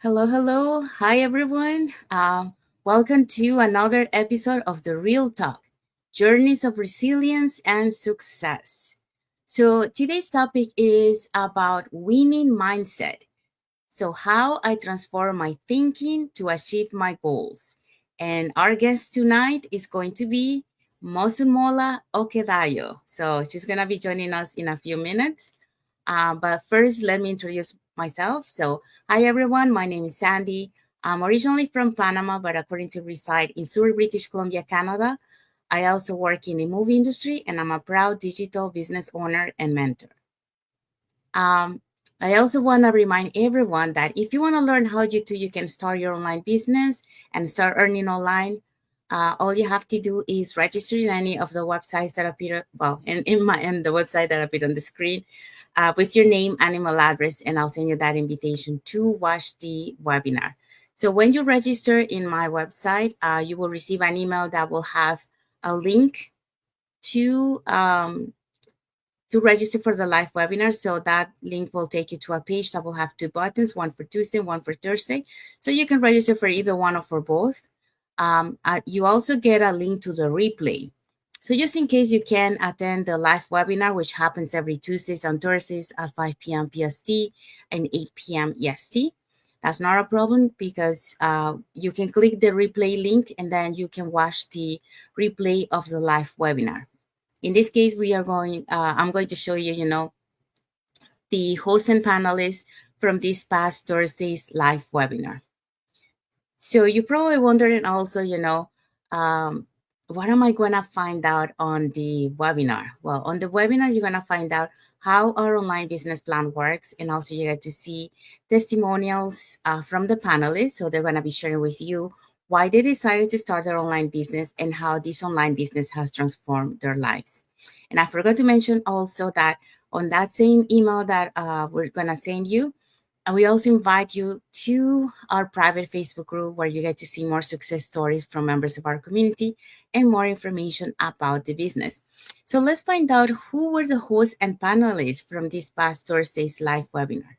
Hello, hello. Hi, everyone. Welcome to another episode of The Real Talk Journeys of Resilience and Success. So, today's topic is about winning mindset. So, how I transform my thinking to achieve my goals. And our guest tonight is going to be Mosunmola Okedayo. So, she's going to be joining us in a few minutes. But first, let me introduce myself. So, hi everyone, my name is Sandy. I'm originally from Panama, but according to reside in Surrey, British Columbia, Canada. I also work in the movie industry, and I'm a proud digital business owner and mentor. Um, I also want to remind everyone that if you want to learn how you can start your online business and start earning online, all you have to do is register in any of the websites that appear, well, in the website that appeared on the screen, with your name and email address, and I'll send you that invitation to watch the webinar. So when you register in my website, you will receive an email that will have a link to to register for the live webinar. So that link will take you to a page that will have two buttons, one for Tuesday, one for Thursday. So you can register for either one or for both. You also get a link to the replay. So just in case you can attend the live webinar, which happens every Tuesdays and Thursdays at 5 p.m. PST and 8 p.m. EST, that's not a problem because you can click the replay link and then you can watch the replay of the live webinar. In this case, I'm going to show you, the host and panelists from this past Thursday's live webinar. So you're probably wondering also, what am I going to find out on the webinar? Well, on the webinar, you're going to find out how our online business plan works. And also you get to see testimonials from the panelists. So they're going to be sharing with you why they decided to start their online business and how this online business has transformed their lives. And I forgot to mention also that on that same email that we're going to send you, and we also invite you to our private Facebook group where you get to see more success stories from members of our community and more information about the business. So let's find out who were the hosts and panelists from this past Thursday's live webinar.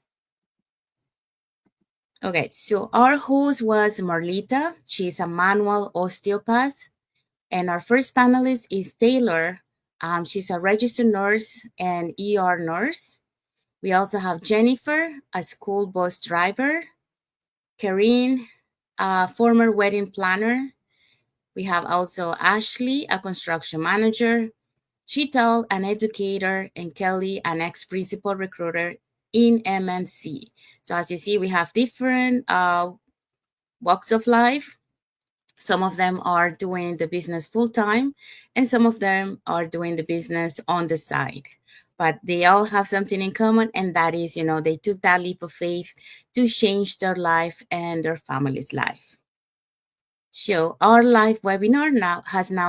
Okay, so our host was Marlita. She's a manual osteopath. And our first panelist is Taylor. She's a registered nurse and ER nurse. We also have Jennifer, a school bus driver. Karine, a former wedding planner. We have also Ashley, a construction manager. Chital, an educator, and Kelly, an ex-principal recruiter in MNC. So as you see, we have different walks of life. Some of them are doing the business full time, and some of them are doing the business on the side. But they all have something in common, and that is, they took that leap of faith to change their life and their family's life. So our live webinar now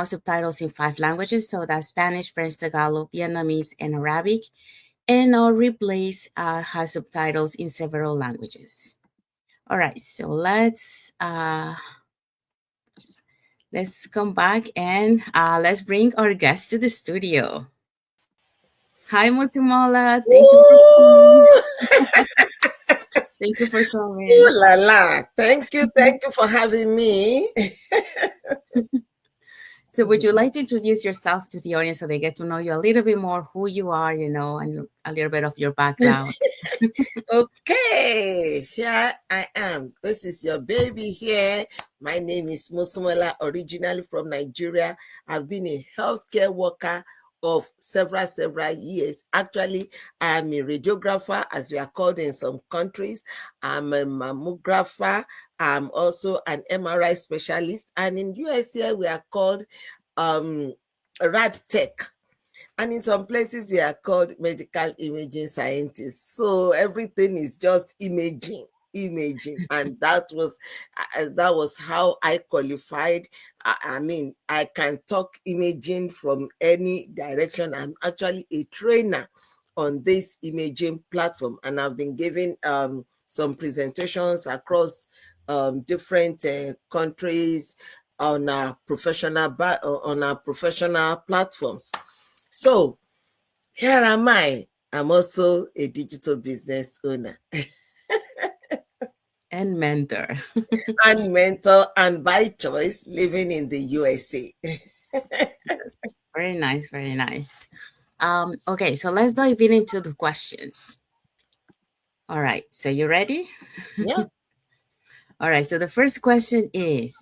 subtitles in 5 languages, so that's Spanish, French, Tagalog, Vietnamese, and Arabic. And our replays has subtitles in several languages. All right, so let's come back and let's bring our guest to the studio. Hi, Mozumola. Thank you for coming. Thank you for Ooh coming. la la. Thank you for having me. So would you like to introduce yourself to the audience so they get to know you a little bit more, who you are, and a little bit of your background? Okay, here I am. This is your baby here. My name is Mosunmola, originally from Nigeria. I've been a healthcare worker of several years. Actually, I'm a radiographer, as we are called in some countries. I'm a mammographer. I'm also an MRI specialist. And in US here, we are called rad tech. And in some places, we are called medical imaging scientists. So everything is just imaging, and that was how I qualified. I mean, I can talk imaging from any direction. I'm actually a trainer on this imaging platform, and I've been giving some presentations across different countries on our professional platforms. So here am I. I'm also a digital business owner. And mentor. and mentor, and by choice, living in the USA. Yes. Very nice, very nice. Okay, so let's dive into the questions. All right, so you ready? Yeah. All right, so the first question is,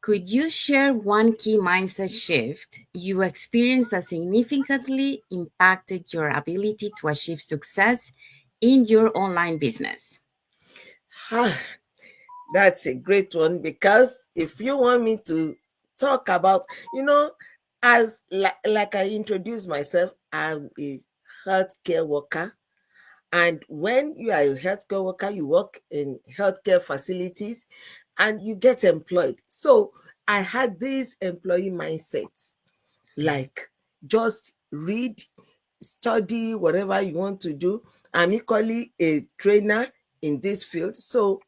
could you share one key mindset shift you experienced that significantly impacted your ability to achieve success in your online business? That's a great one, because if you want me to talk about, as like I introduced myself, I'm a healthcare worker. And when you are a healthcare worker, you work in healthcare facilities and you get employed. So I had this employee mindset, like, just read, study, whatever you want to do. I'm equally a trainer in this field. So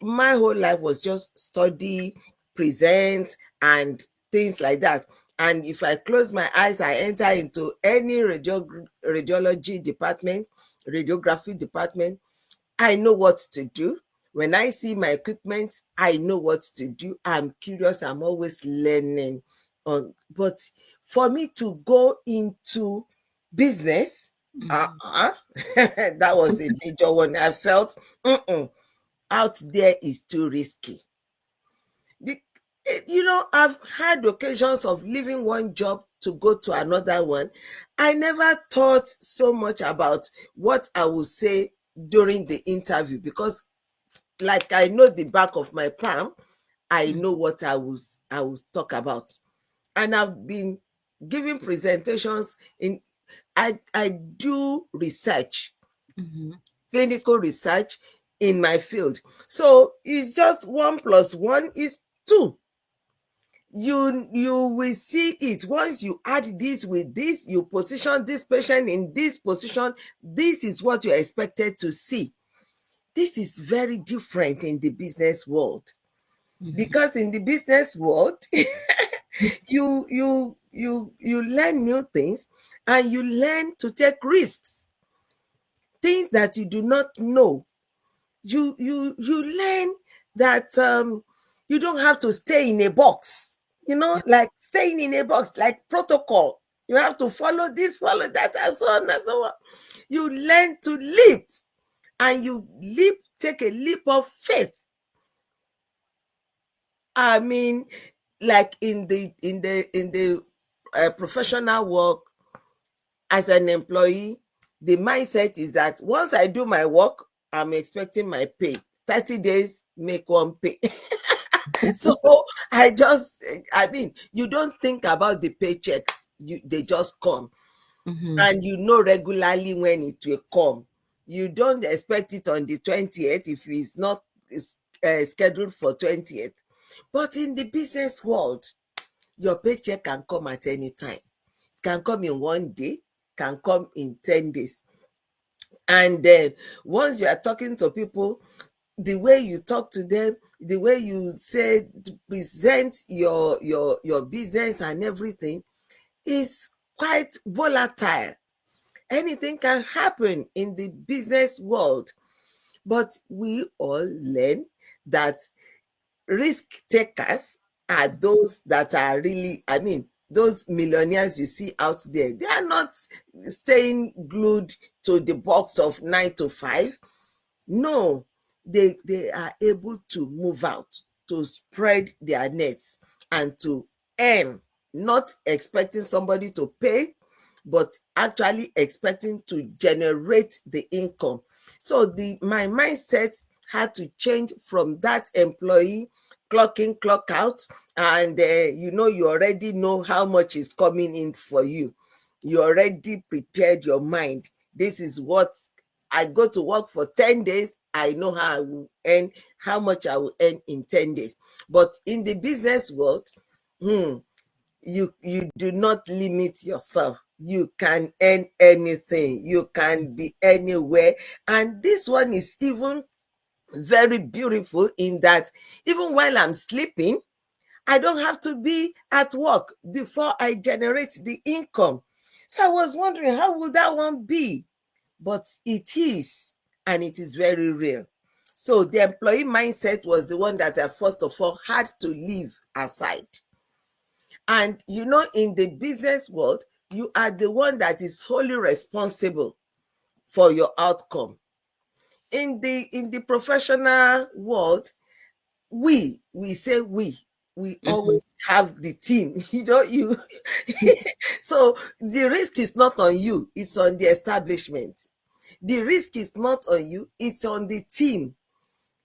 my whole life was just study, present, and things like that. And if I close my eyes, I enter into any radiology department, radiography department, I know what to do. When I see my equipment, I know what to do. I'm curious. I'm always learning. But for me to go into business, Mhm. that was a major one. I felt out there is too risky. I've had occasions of leaving one job to go to another one. I never thought so much about what I would say during the interview, because, like, I know the back of my palm, I know what I will talk about. And I've been giving presentations in I do research, Mhm. clinical research in my field. So it's just one plus one is two. You will see it. Once you add this with this, you position this patient in this position, this is what you're expected to see. This is very different in the business world, Mhm. because in the business world you learn new things, and you learn to take risks, things that you do not know. You learn that you don't have to stay in a box, Yeah. like staying in a box, like protocol. You have to follow this, follow that, and so on and so on. You learn to leap, and you leap, take a leap of faith. I mean, like in the professional work, as an employee, the mindset is that once I do my work, I'm expecting my pay. 30 days, make one pay. So you don't think about the paychecks. They just come. Mhm. And regularly when it will come. You don't expect it on the 20th if it's not scheduled for 20th. But in the business world, your paycheck can come at any time. It can come in one day, can come in 10 days. And then once you are talking to people, the way you talk to them, the way you say to present your business and everything is quite volatile. Anything can happen in the business world. But we all learn that risk takers are those that are really, those millionaires you see out there. They are not staying glued to the box of 9 to 5. No, they are able to move out, to spread their nets, and to earn, not expecting somebody to pay, but actually expecting to generate the income. So my mindset had to change from that employee clock in, clock out, and you already know how much is coming in for you. You already prepared your mind. This is what I go to work for 10 days. I know how I will earn, how much I will earn in 10 days. But in the business world, you do not limit yourself. You can earn anything. You can be anywhere. And this one is even very beautiful in that even while I'm sleeping, I don't have to be at work before I generate the income. So I was wondering, how would that one be? But it is, and it is very real. So the employee mindset was the one that I first of all had to leave aside. And in the business world, you are the one that is wholly responsible for your outcome. In the professional world, we say we Mhm. always have the team. You so the risk is not on you, it's on the establishment. The risk is not on you, it's on the team.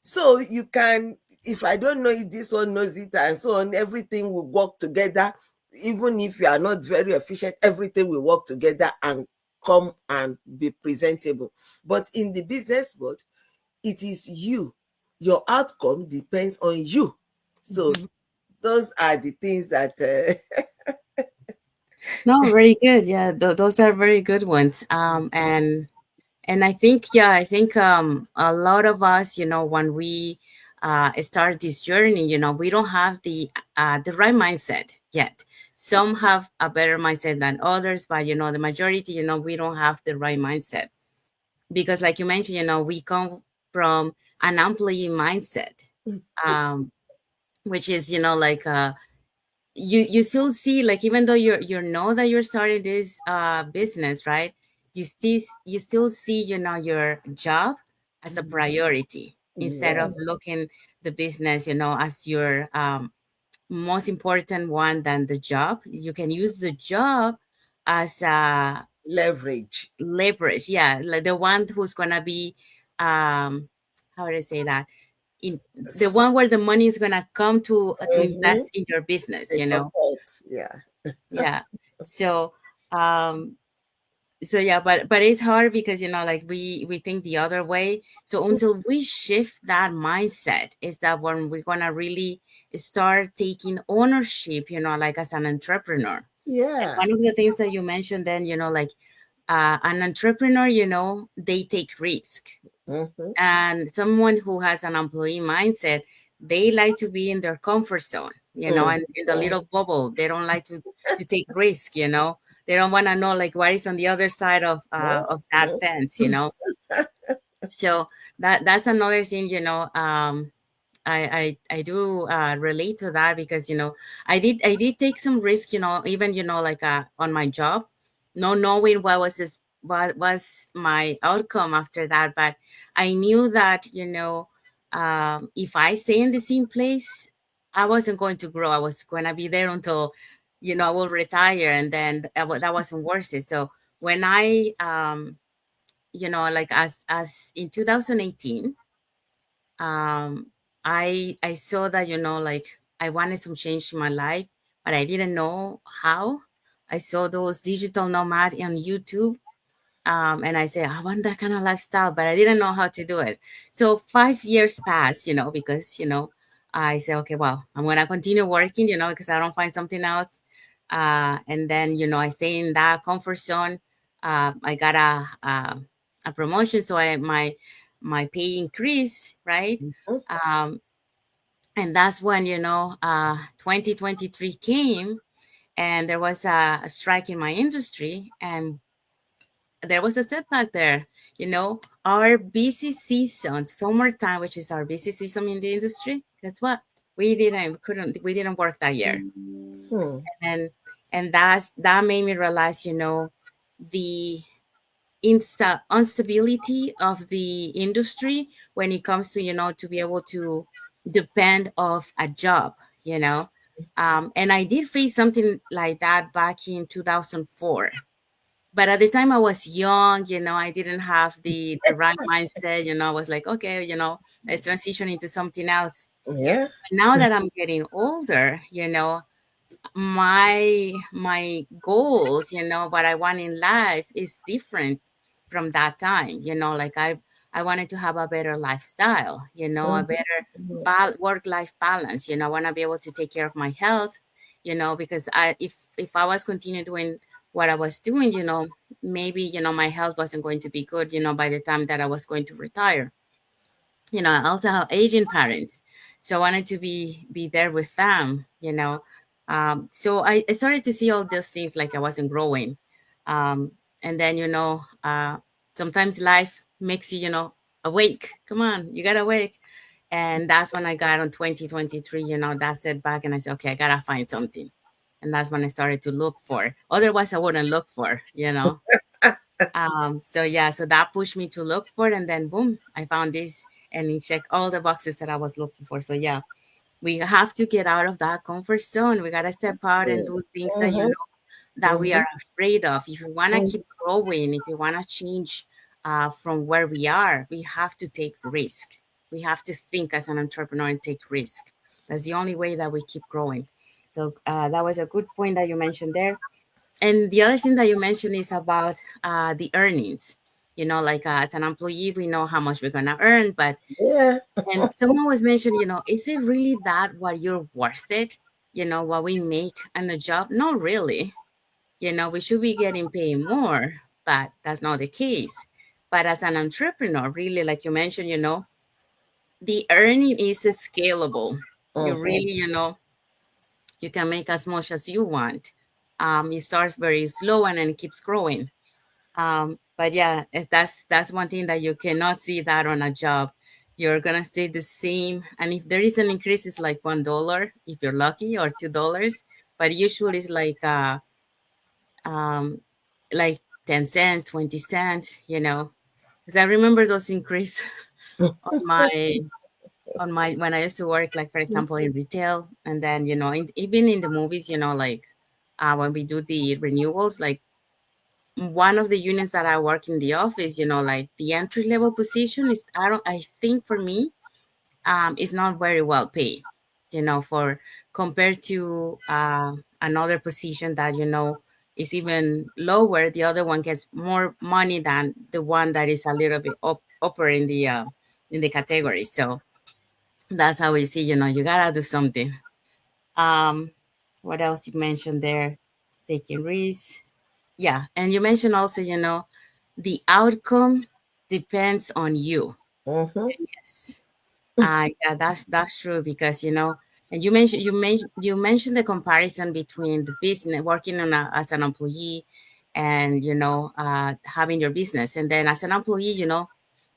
So you can, if I don't know it, this one knows it, and so on, everything will work together. Even if you are not very efficient, everything will work together and come and be presentable. But in the business world, it is you. Your outcome depends on you. So Mhm. those are the things that No, very good. Yeah, those are very good ones. And I think, yeah, I think a lot of us, when we start this journey, we don't have the right mindset yet. Some have a better mindset than others, but the majority, we don't have the right mindset because, like you mentioned, we come from an employee mindset, um, which is, like you still see, like, even though you know that you're starting this business, right? You still see, your job as a priority instead yeah, of looking the business, as your most important one than the job. You can use the job as a leverage. leverage, yeah, like the one who's gonna be, um how do I say that, in the S- one where the money is gonna come to mhm. invest in your business, It supports, yeah. yeah. So um so yeah, but it's hard because, like, we think the other way. So until we shift that mindset is that when we're gonna really start taking ownership, like as an entrepreneur. And Yeah. one of the things that you mentioned then, like, an entrepreneur, they take risk. Hmm. And someone who has an employee mindset, they like to be in their comfort zone, Hmm. and in the little bubble. They don't like to take risk. They don't want to know, like, what is on the other side of that fence. So that's another thing, I do relate to that because, I did take some risk, even, like, on my job, no knowing what was my outcome after that. But I knew that, if I stay in the same place, I wasn't going to grow. I was going to be there until, I will retire, and then that wasn't worth it. So when I, like, as in 2018, um I saw that, like, I wanted some change in my life, but I didn't know how. I saw those digital nomad on YouTube, and I said, I want that kind of lifestyle, but I didn't know how to do it. So 5 years passed, because, I said, okay, well, I'm gonna continue working, because I don't find something else. And then, I stay in that comfort zone. I got a promotion, so my pay increased, right? Um, and that's when, 2023 came, and there was a strike in my industry, and there was a setback there. Our busy season, summertime, which is our busy season in the industry, guess what? We didn't work that year. Hmm. And that made me realize, the instability of the industry when it comes to, to be able to depend of a job, and I did face something like that back in 2004. But at the time I was young, I didn't have the right mindset. I was like, okay, let's transition into something else. Yeah. But now that I'm getting older, my goals, what I want in life is different from that time. Like, I wanted to have a better lifestyle, a Mhm. better work life balance. I want to be able to take care of my health, because if I was continue doing what I was doing, maybe, my health wasn't going to be good, by the time that I was going to retire. I also have aging parents, so I wanted to be there with them. So I started to see all those things like I wasn't growing. And then, sometimes life makes you, awake. Come on, you gotta awake. And that's when I got on 2023, that setback. And I said, okay, I gotta find something. And that's when I started to look for. Otherwise, I wouldn't look for. So yeah, so that pushed me to look for it. And then boom, I found this and it checked all the boxes that I was looking for. So yeah, we have to get out of that comfort zone. We gotta step out and do things that Mm-hmm. that we Mm-hmm. are afraid of. If you want to keep growing, if you want to change from where we are, we have to take risk. We have to think as an entrepreneur and take risk. That's the only way that we keep growing. So that was a good point that you mentioned there. And the other thing that you mentioned is about the earnings. Like as an employee, we know how much we're gonna earn, but Yeah. and someone was mentioning, is it really that what you're worth it? What we make in a job? Not really. We should be getting paid more, but that's not the case. But as an entrepreneur, really, like you mentioned, the earning is scalable. You Mm-hmm. really, you can make as much as you want. It starts very slow and then it keeps growing. But yeah, that's one thing that you cannot see that on a job. You're gonna stay the same, and if there is an increase, it's like $1 if you're lucky, or $2. But usually it's um, like 10 cents, 20 cents, Because I remember those increase on my when I used to work, like for example in retail, and then even in the movies, like when we do the renewals, like one of the units that I work in the office, like the entry level position is I think for me, is not very well paid, for compared to another position that is even lower. The other one gets more money than the one that is a little bit upper in the category. So that's how we see. You gotta do something. Um, what else you mentioned there? Taking risks. Yeah, and you mentioned also, the outcome depends on you. Mm-hmm. Yes. Yeah, that's true because and you mentioned the comparison between the business working as an employee and having your business, and then as an employee,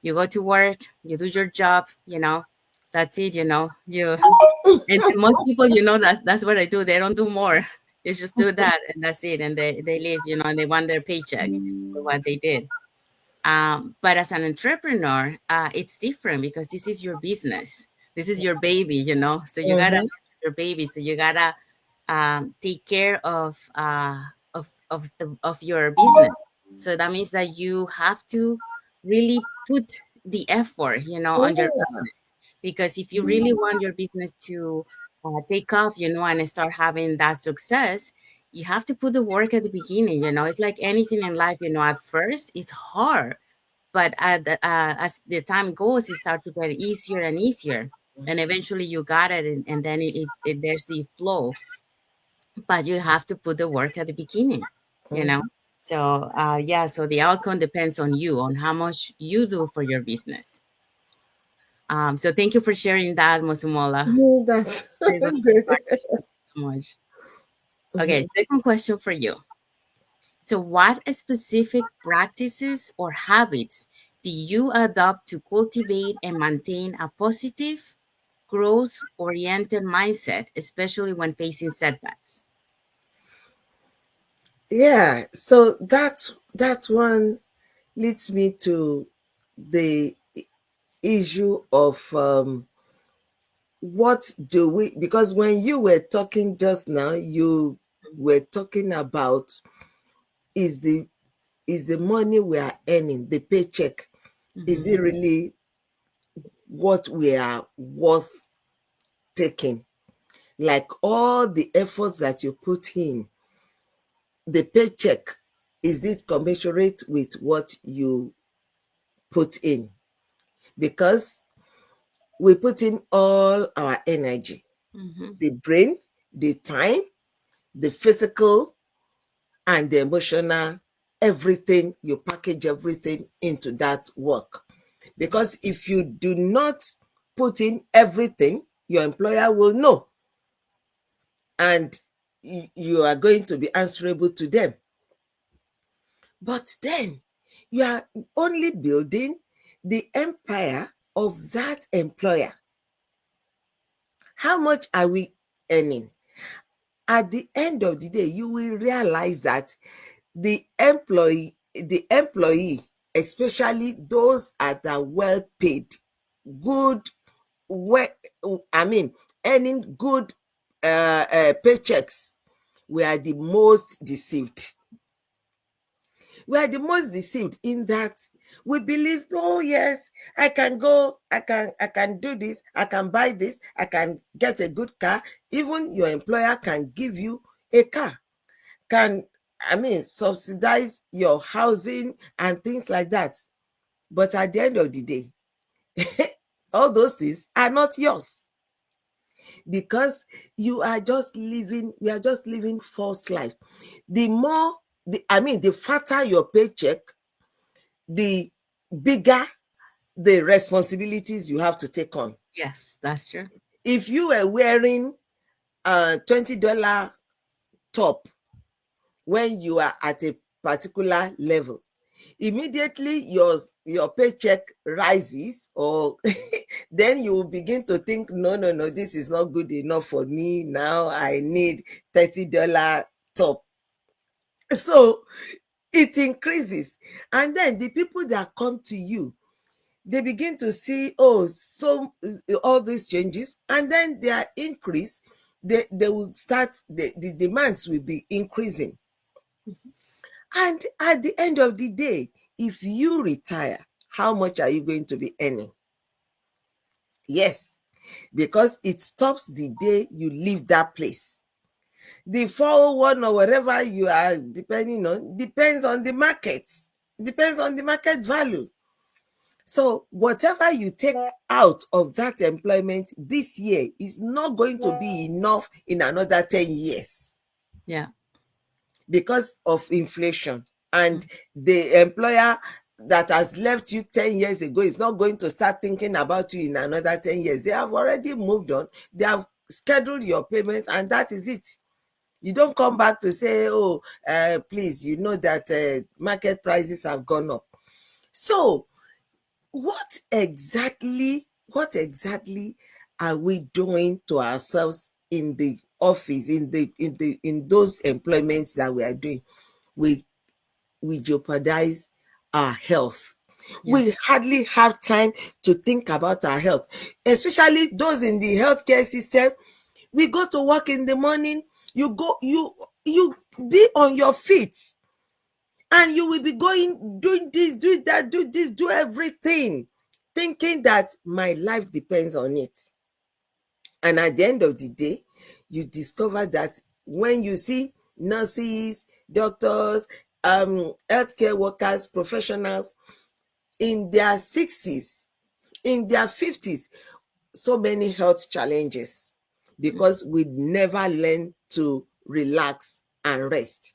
you go to work, you do your job, that's it, you and most people, that's what I do. They don't do more. You just do that and that's it, and they leave, and they want their paycheck for what they did. But as an entrepreneur, it's different because this is your business. This is your baby, So you gotta Mm-hmm. nurture your baby. So you gotta take care of your business. So that means that you have to really put the effort, on your Yeah. business. Because if you really want your business to take off, and start having that success, you have to put the work at the beginning. It's like anything in life. At first it's hard, but as the time goes, it starts to get easier and easier, and eventually you got it, and then there's the flow. But you have to put the work at the beginning, you know. Mm-hmm. So yeah, so the outcome depends on you, on how much you do for your business. So thank you for sharing that, Mosumola. Yeah, that's Very valuable good. information. Thank you so much. Okay, Mhm. second question for you. So, what specific practices or habits do you adopt to cultivate and maintain a positive, growth oriented mindset, especially when facing setbacks? Yeah, so that one leads me to the issue of what do we, because when you were talking just now, you were talking about is the is the money we are earning, the paycheck, is Mm-hmm, it really what we are worth taking? Like all the efforts that you put in, the paycheck, is it commensurate with what you put in? Because we put in all our energy, mm-hmm, the brain, the time, the physical, and the emotional, everything. You package everything into that work. Because if you do not put in everything, your employer will know, and you are going to be answerable to them. But then you are only building the empire of that employer. How much are we earning? At the end of the day, you will realize that the employee, especially those that are well paid, good, well, I mean, earning good paychecks, we are the most deceived. We are the most deceived in that we believe, oh yes, I can go, I can do this, I can buy this, I can get a good car. Even your employer can give you a car, can, I mean, subsidize your housing and things like that. But at the end of the day, all those things are not yours, because we are just living false life. The more, the fatter your paycheck, the bigger the responsibilities you have to take on. Yes, that's true. If you were wearing a $20 top when you are at a particular level, immediately your paycheck rises, or then you will begin to think, no, no, no, this is not good enough for me. Now I need $30 top. So it increases. And then the people that come to you, they begin to see, oh, so all these changes, and then their increase, they will start, the demands will be increasing. And at the end of the day, if you retire, how much are you going to be earning? Yes, because it stops the day you leave that place. The 401 or whatever you are depending on depends on the market, depends on the market value. So whatever you take out of that employment this year is not going to be enough in another 10 years Yeah. because of inflation. And the employer that has left you 10 years ago is not going to start thinking about you in another 10 years. They have already moved on. They have scheduled your payments, and that is it. You don't come back to say, oh, please, you know that market prices have gone up. So what exactly are we doing to ourselves in the office, in those employments that we are doing? We we jeopardize our health. Yeah. We hardly have time to think about our health, especially those in the healthcare system. We go to work in the morning, you be on your feet, and you will be going, doing this, do that, do this, do everything, thinking that my life depends on it. And at the end of the day, you discover that when you see nurses, doctors, healthcare workers, professionals in their 60s, in their 50s, so many health challenges, because we never learn to relax and rest.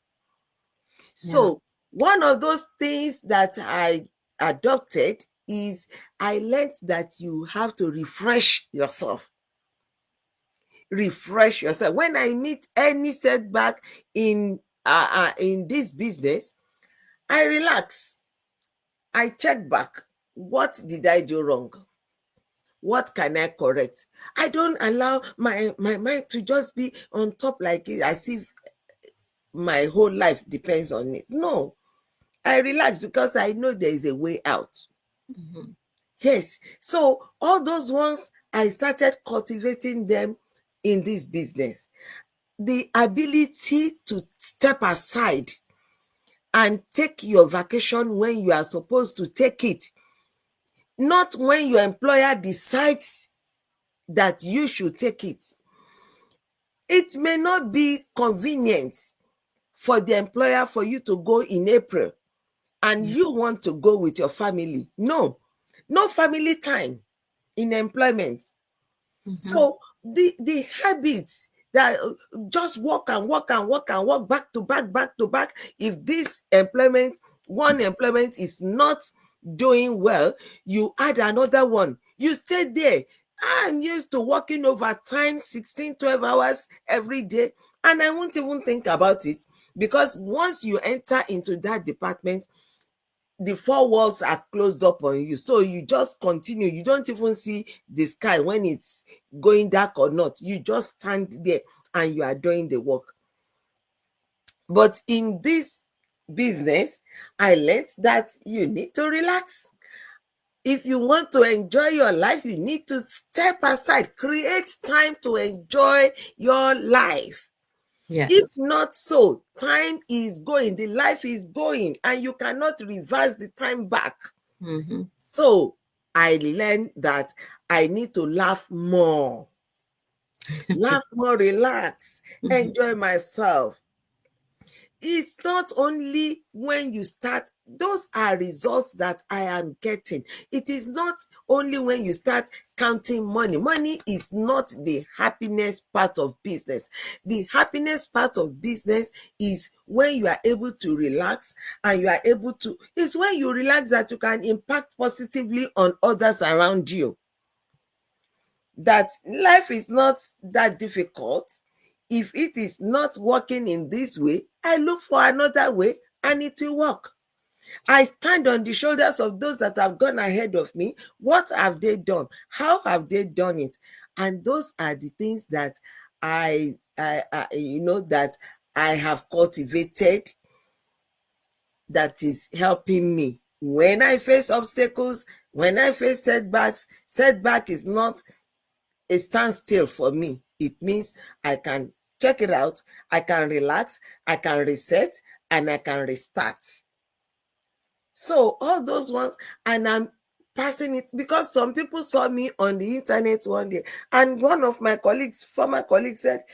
Yeah. So one of those things that I adopted is, I learned that you have to refresh yourself. Refresh yourself. When I meet any setback in this business, I relax. I check back. What did I do wrong? What can I correct? I don't allow my mind to just be on top like it, as if my whole life depends on it. No, I relax because I know there is a way out. Mhm. Yes. So all those ones, I started cultivating them in this business. The ability to step aside and take your vacation when you are supposed to take it, not when your employer decides that you should take it. It may not be convenient for the employer for you to go in April, and Yeah. you want to go with your family. No, no family time in employment. Mhm. So the habits that just work and work and work and work, back to back. If this employment, one employment is not doing well, you add another one. You stay there. I'm used to working overtime, 16, 12 hours every day, and I won't even think about it, because once you enter into that department, the four walls are closed up on you. So you just continue. You don't even see the sky when it's going dark or not. You just stand there and you are doing the work. But in this business, I learned that you need to relax. If you want to enjoy your life, you need to step aside, create time to enjoy your life. If Yes. not so, time is going, the life is going, and you cannot reverse the time back. Mm-hmm. So I learned that I need to laugh more, relax, Mm-hmm. enjoy myself. It's not only when you start, those are results that I am getting. It is not only when you start counting money. Money is not the happiness part of business. The happiness part of business is when you are able to relax and you are able to, it's when you relax that you can impact positively on others around you. That life is not that difficult. If it is not working in this way, I look for another way and it will work. I stand on the shoulders of those that have gone ahead of me. What have they done? How have they done it? And those are the things that that I have cultivated, that is helping me. When I face obstacles, when I face setbacks, setback is not a standstill for me. It means I can check it out, I can relax, I can reset, and I can restart. So all those ones, and I'm passing it because some people saw me on the internet one day, and one of my colleagues, former colleagues, said,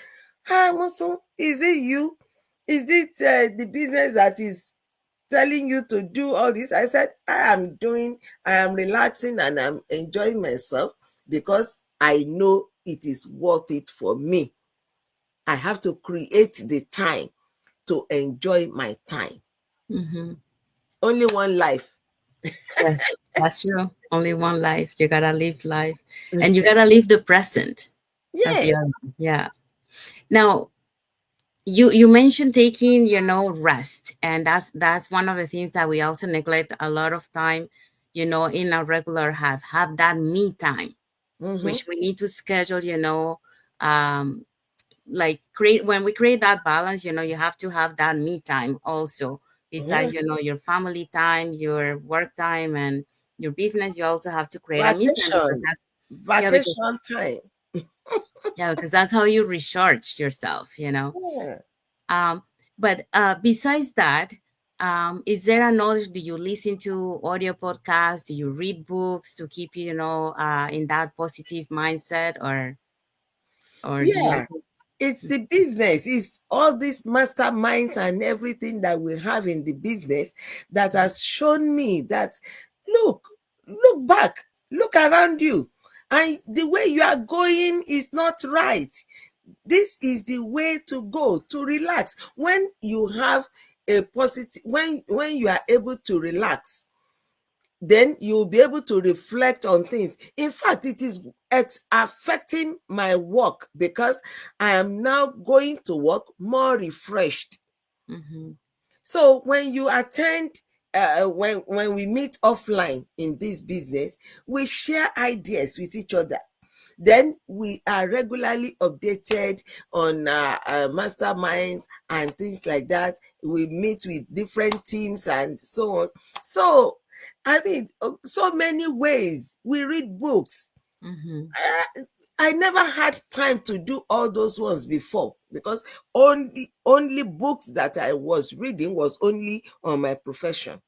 "Hi, Mosun, is it you? Is it the business that is telling you to do all this?" I said, I am relaxing and I'm enjoying myself because I know it is worth it for me. I have to create the time to enjoy my time. Mm-hmm. Only one life. Yes, that's true. Only one life. You gotta live life, and you gotta live the present. That's the Yes. other one. Yeah. Now, you mentioned taking, rest, and that's one of the things that we also neglect a lot of time, in our regular have that me time, Mm-hmm. which we need to schedule, um like create when we create that balance, you have to have that me time also, Yeah. besides, your family time, your work time, and your business. You also have to create a me time, because Vacation. that's yeah because Vacation time. that's how you recharge yourself. Yeah. um but besides that, is there another, do you listen to audio podcasts, do you read books to keep you, in that positive mindset, or do you? Yeah. It's the business. It's all these masterminds and everything that we have in the business that has shown me that, look, look back, look around you. And the way you are going is not right. This is the way to go, to relax. When you have a positive, when you are able to relax, then you'll be able to reflect on things. In fact, it is affecting my work because I am now going to work more refreshed. Mm-hmm. So when you attend, when we meet offline in this business, we share ideas with each other. Then we are regularly updated on masterminds and things like that. We meet with different teams and so on. So, I mean, so many ways. We read books. Mm-hmm. Uh, I never had time to do all those ones before because only books that I was reading was only on my profession.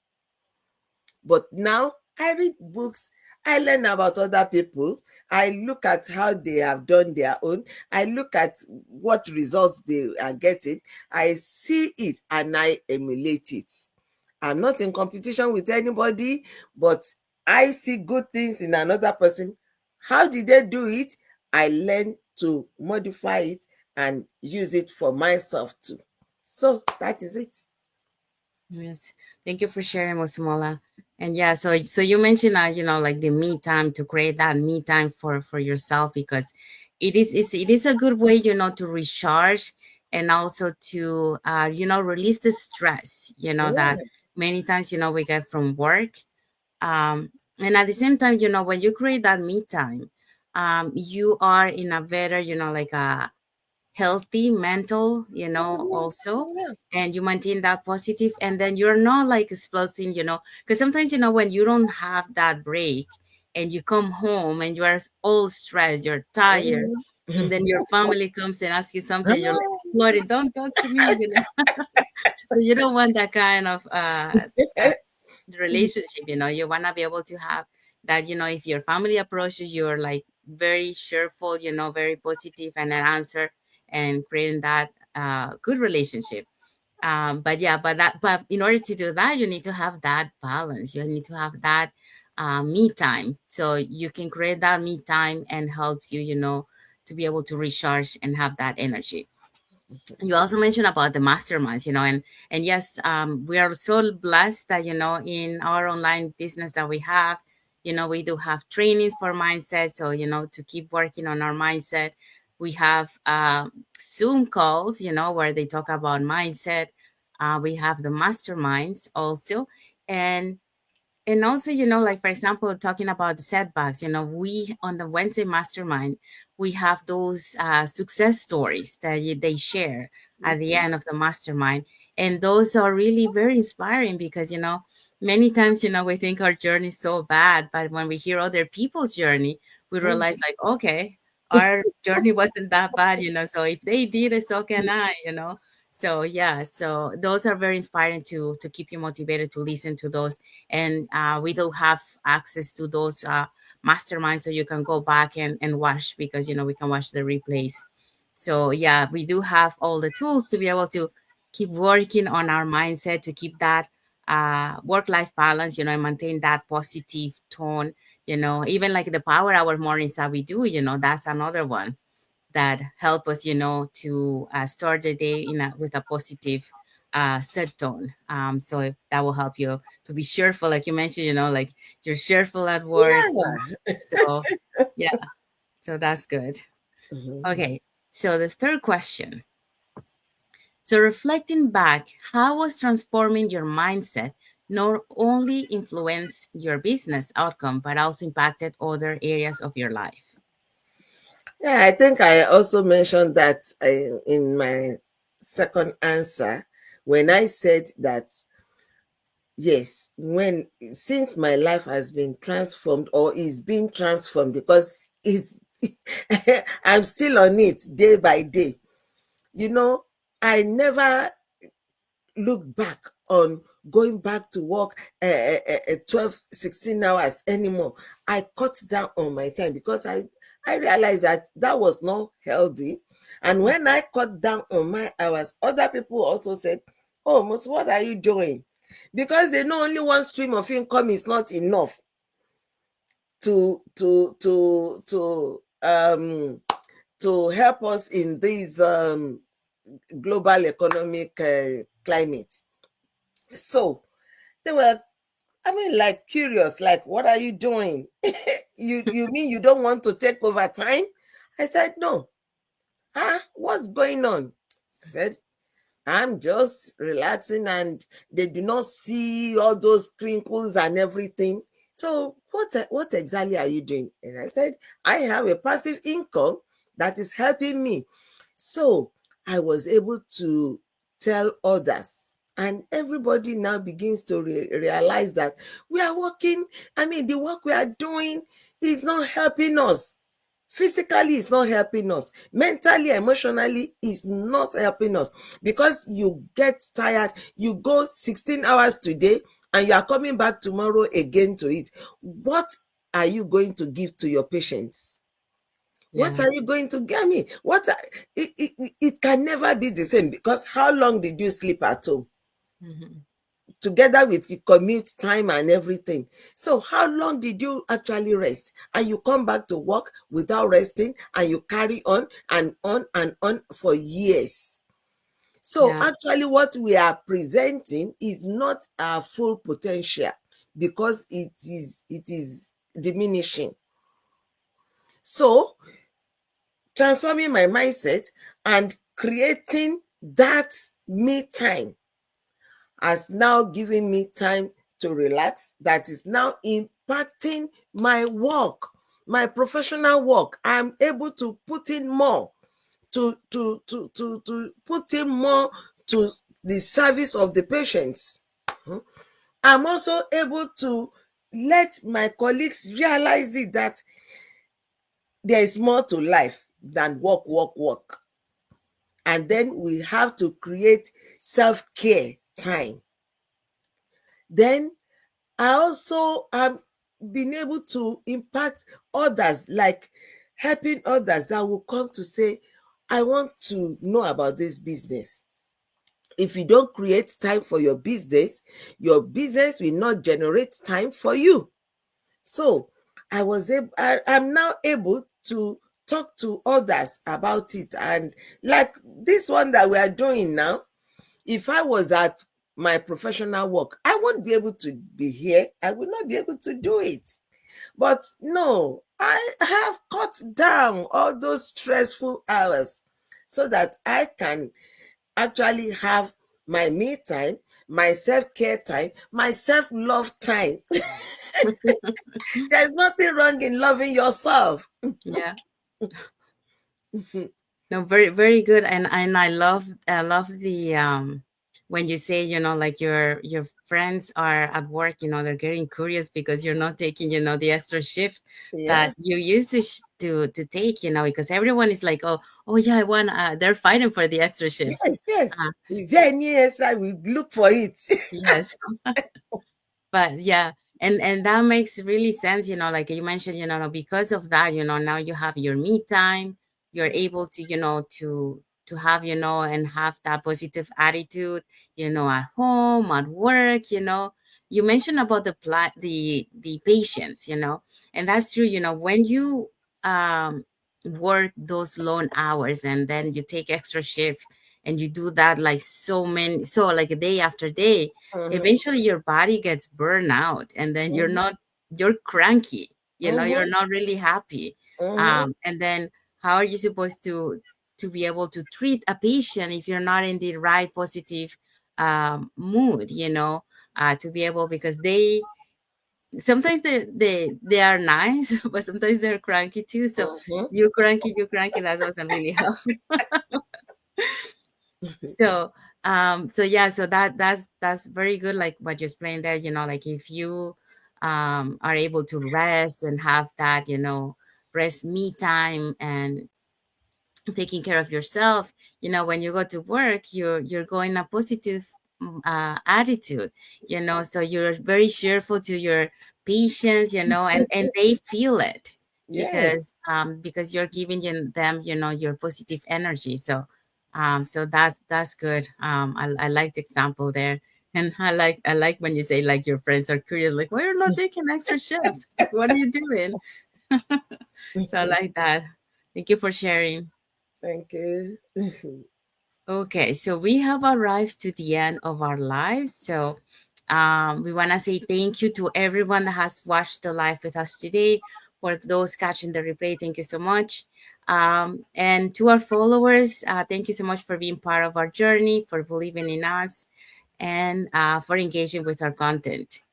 But now I read books, I learn about other people, I look at how they have done their own, I look at what results they are getting, I see it and I emulate it. I'm not in competition with anybody, but I see good things in another person. How did they do it? I learn to modify it and use it for myself too. So that is it. Yes, thank you for sharing, Mosumola. And yeah, so you mentioned, like the me time, to create that me time for yourself, because it is a good way, to recharge, and also to release the stress, Yeah. many times, we get from work. And at the same time, when you create that me time, you are in a better, like a healthy mental, also, Yeah. and you maintain that positive, and then you're not like exploding, because sometimes, when you don't have that break and you come home and you are all stressed, you're tired, and then your family comes and asks you something, you're like exploding, don't talk to me, so you don't want that kind of relationship. You want to be able to have that, if your family approaches you, you're like very cheerful, very positive, and an answer, and creating that good relationship. But yeah, but in order to do that, you need to have that balance. You need to have that me time, so you can create that me time and helps you, to be able to recharge and have that energy. You also mentioned about the masterminds, and yes, we are so blessed that, in our online business that we have, we do have trainings for mindset. So, to keep working on our mindset, we have Zoom calls, where they talk about mindset. We have the masterminds also. And also, like, for example, talking about the setbacks, we on the Wednesday mastermind, we have those success stories that they share at the end of the mastermind. And those are really very inspiring because, many times, we think our journey is so bad, but when we hear other people's journey, we realize, like, okay, our journey wasn't that bad, so if they did it, so can I, so yeah, so those are very inspiring to keep you motivated to listen to those. And we do have access to those masterminds, so you can go back and watch, because we can watch the replays. So yeah, we do have all the tools to be able to keep working on our mindset, to keep that work-life balance, and maintain that positive tone. Even like the power hour mornings that we do, that's another one that help us, to start the day with a positive set tone. So if that will help you to be cheerful, like you mentioned, like you're cheerful at work. Yeah. So yeah, so that's good. Mhm. Okay, so the third question. So reflecting back, how was transforming your mindset not only influenced your business outcome, but also impacted other areas of your life? Yeah, I think I also mentioned that in my second answer when I said that yes, when since my life has been transformed or is being transformed because it's I'm still on it day by day. You know, I never look back on going back to work 12 16 hours anymore. I cut down on my time because I realized that that was not healthy. And when I cut down on my hours, other people also said, oh Mos, what are you doing? Because they know only one stream of income is not enough to help us in this global economic climate. So they were, I mean, like curious, like, what are you doing? You mean you don't want to take over time? I said, no. Huh? What's going on? I said, I'm just relaxing and they do not see all those crinkles and everything. So what exactly are you doing? And I said, I have a passive income that is helping me. So I was able to tell others. And everybody now begins to realize that we are working. I mean, the work we are doing is not helping us. Physically, it's not helping us. Mentally, emotionally, it's not helping us because you get tired. You go 16 hours today and you are coming back tomorrow again to it. What are you going to give to your patients? What Yeah. are you going to get me? It can never be the same because how long did you sleep at home? Mhm. Together with the commute time and everything. So how long did you actually rest? And you come back to work without resting and you carry on and on for years. So Yeah. actually what we are presenting is not our full potential because it is diminishing. So transforming my mindset and creating that me time has now given me time to relax, that is now impacting my work, my professional work. I'm able to put in more, to put in more to the service of the patients. I'm also able to let my colleagues realize it, that there is more to life than work, work, work. And then we have to create self-care time. Then I also am being able to impact others, like helping others that will come to say, I want to know about this business. If you don't create time for your business will not generate time for you. So I'm now able to talk to others about it. And like this one that we are doing now, if I was at my professional work, I won't be able to be here. I will not be able to do it. But no, I have cut down all those stressful hours so that I can actually have my me time, my self-care time, my self-love time. There's nothing wrong in loving yourself. Yeah. No, very very good, and I love the when you say, like your friends are at work, they're getting curious because you're not taking, the extra shift Yeah. that you used to take, because everyone is like, oh yeah, I want. They're fighting for the extra shift. Yes, yes. Uh, Is there any extra? We look for it. yes. But yeah, and that makes really sense, like you mentioned, because of that, now you have your me time. You're able to, to have, and have that positive attitude, at home, at work. You mentioned about the patience, and that's true. When you um work those long hours and then you take extra shift and you do that like so like a day after day, Mhm, eventually your body gets burned out, and then mhm, you're cranky, you're mhm, not really happy. mhm, And then how are you supposed to be able to treat a patient if you're not in the right positive mood, to be able, because they sometimes they are nice but sometimes they're cranky too. So mhm, you cranky, that doesn't really help. So so yeah, so that's very good, like what you explained there, like if you are able to rest and have that, rest me time and taking care of yourself, when you go to work, you're going a positive attitude, so you're very cheerful to your patients, and they feel it Yes. because you're giving them, your positive energy. So so that's good. I like the example there. And I like when you say like your friends are curious, like, why you're not taking extra shifts, what are you doing? So I like that. Thank you for sharing. Thank you. Okay, so we have arrived to the end of our live. So we want to say thank you to everyone that has watched the live with us today. For those catching the replay, thank you so much. And to our followers, thank you so much for being part of our journey, for believing in us, and for engaging with our content.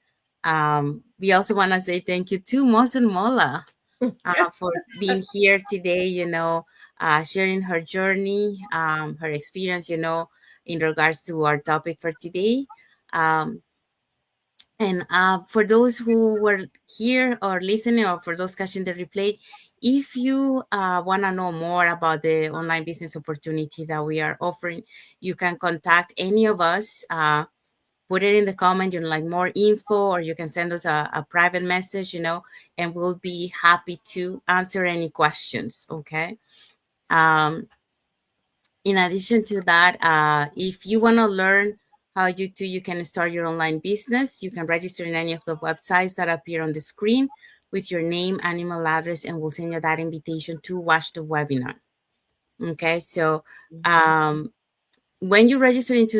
We also want to say thank you to Mosunmola for being here today, sharing her journey, her experience, in regards to our topic for today. Um, and for those who were here or listening, or for those catching the replay, if you want to know more about the online business opportunity that we are offering, you can contact any of us. Put it in the comment, like more info, or you can send us a private message, and we'll be happy to answer any questions. Okay. Um, in addition to that, if you want to learn how you can start your online business, you can register in any of the websites that appear on the screen with your name and email address, and we'll send you that invitation to watch the webinar. Okay. So um, when you register into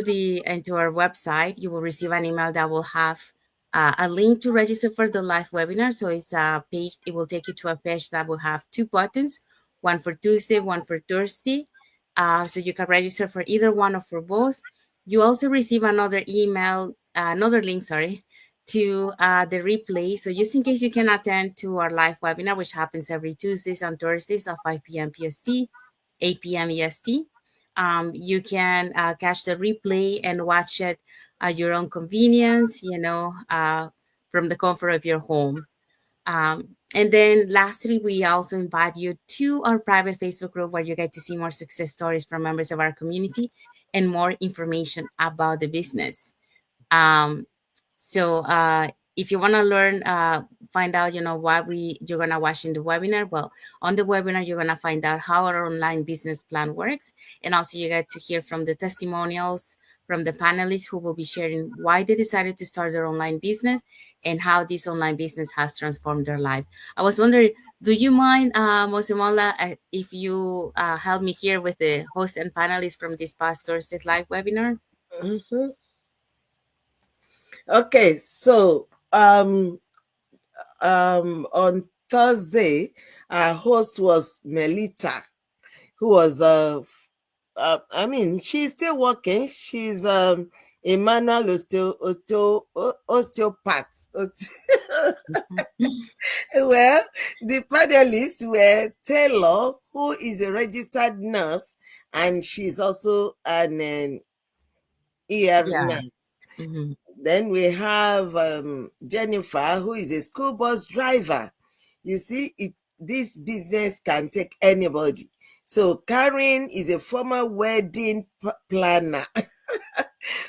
our website, you will receive an email that will have a link to register for the live webinar. So it's a page. It will take you to a page that will have two buttons, one for Tuesday, one for Thursday. So you can register for either one or for both. You also receive another email, another link, sorry, to the replay. So just in case you can attend to our live webinar, which happens every Tuesdays and Thursdays at 5 p.m. PST, 8 p.m. EST, you can catch the replay and watch it at your own convenience, from the comfort of your home. And then lastly, we also invite you to our private Facebook group where you get to see more success stories from members of our community and more information about the business. Um, so if you want to learn, find out, what you're gonna watch in the webinar. Well, on the webinar, you're gonna find out how our online business plan works, and also you get to hear from the testimonials from the panelists who will be sharing why they decided to start their online business and how this online business has transformed their life. I was wondering, do you mind, Mozumola, if you help me here with the host and panelists from this past Thursday's live webinar? Mhm. Okay, so on Thursday, our host was Melita, who was I mean, she's still working. She's a manual osteopath. Well, the panelists were Taylor, who is a registered nurse, and she's also an ER Yeah. nurse. Mm-hmm. Then we have Jennifer, who is a school bus driver. You see, this business can take anybody. So Karen is a former wedding planner.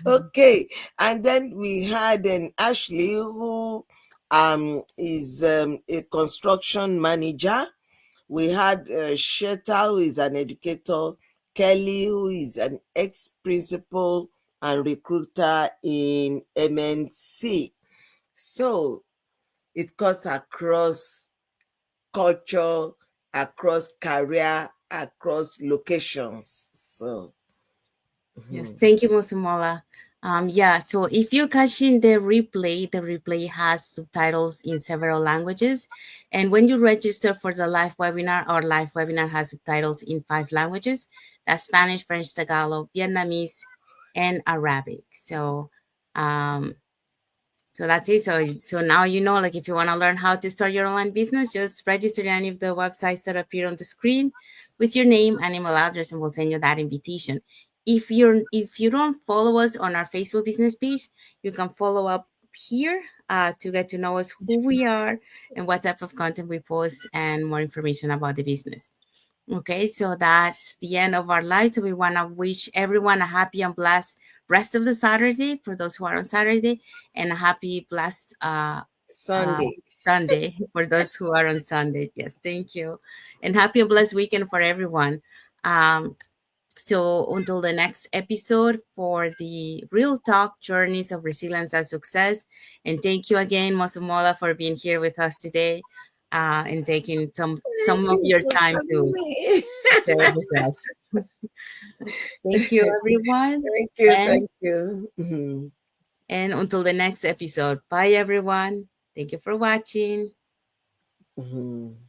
Okay, and then we had an Ashley who is a construction manager. We had Sheta, who is an educator, Kelly, who is an ex-principal and recruiter in MNC. So it cuts across culture, across career, across locations. So, Yes, mhm. thank you, Mosumola. Yeah, so if you're catching the replay has subtitles in several languages. And when you register for the live webinar, our live webinar has subtitles in 5 languages. That's Spanish, French, Tagalog, Vietnamese, and Arabic. So that's it. So now like if you want to learn how to start your online business, just register in any of the websites that appear on the screen with your name and email address, and we'll send you that invitation. If you don't follow us on our Facebook business page, you can follow up here to get to know us, who we are, and what type of content we post, and more information about the business. Okay, so that's the end of our live. So we want to wish everyone a happy and blessed rest of the Saturday for those who are on Saturday, and a happy, blessed uh, Sunday. Sunday for those who are on Sunday. Yes, thank you. And happy and blessed weekend for everyone. Um, so until the next episode for the Real Talk Journeys of Resilience and Success. And thank you again, Mosumola, for being here with us today and taking Thank some of you your for time having me. to share with us. Thank you, everyone. Thank you. And Thank you. Mhm. and until the next episode. Bye, everyone. Thank you for watching. Mhm.